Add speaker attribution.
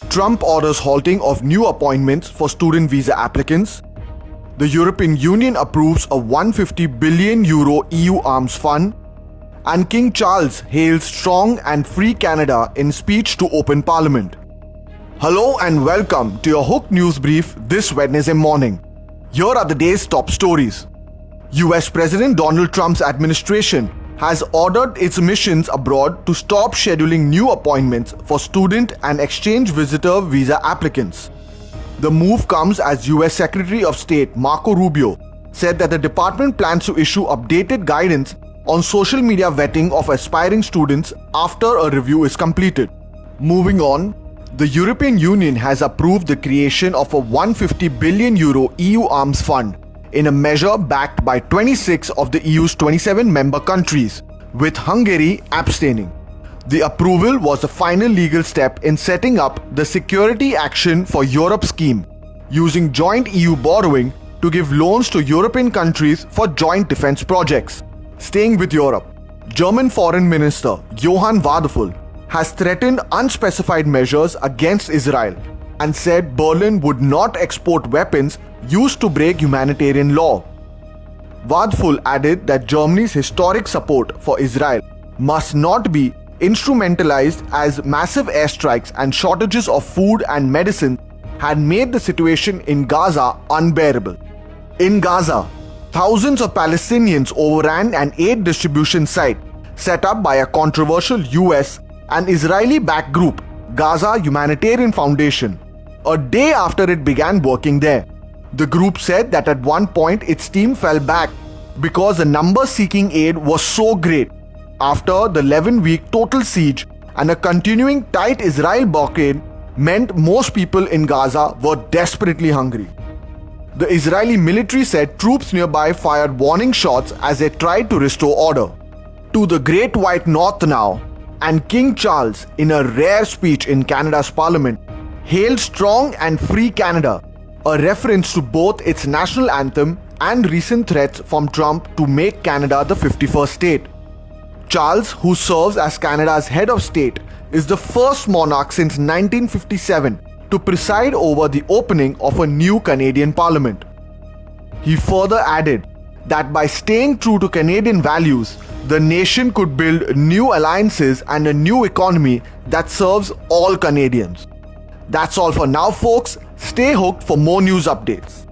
Speaker 1: Trump orders halting of new appointments for student visa applicants. The European Union approves a €150 billion EU arms fund. And King Charles hails strong and free Canada in speech to open Parliament. Hello and welcome to your Hook News Brief this Wednesday morning. Here are the day's top stories. US President Donald Trump's administration has ordered its missions abroad to stop scheduling new appointments for student and exchange visitor visa applicants. The move comes as US Secretary of State Marco Rubio said that the department plans to issue updated guidance on social media vetting of aspiring students after a review is completed. Moving on, the European Union has approved the creation of a €150 billion EU arms fund in a measure backed by 26 of the EU's 27 member countries, with Hungary abstaining. The approval was the final legal step in setting up the Security Action for Europe scheme, using joint EU borrowing to give loans to European countries for joint defense projects. Staying with Europe, German Foreign Minister Johann Wadephul has threatened unspecified measures against Israel and said Berlin would not export weapons used to break humanitarian law. Wadephul added that Germany's historic support for Israel must not be instrumentalized as massive airstrikes and shortages of food and medicine had made the situation in Gaza unbearable. In Gaza, thousands of Palestinians overran an aid distribution site set up by a controversial US and Israeli-backed group, Gaza Humanitarian Foundation, a day after it began working there. The group said that at one point its team fell back because the numbers seeking aid was so great after the 11-week total siege and a continuing tight Israel blockade meant most people in Gaza were desperately hungry. The Israeli military said troops nearby fired warning shots as they tried to restore order. To the Great White North now, and King Charles, in a rare speech in Canada's Parliament, hailed strong and free Canada, a reference to both its national anthem and recent threats from Trump to make Canada the 51st state. Charles, who serves as Canada's head of state, is the first monarch since 1957 to preside over the opening of a new Canadian Parliament. He further added that by staying true to Canadian values, the nation could build new alliances and a new economy that serves all Canadians. That's all for now, folks. Stay hooked for more news updates.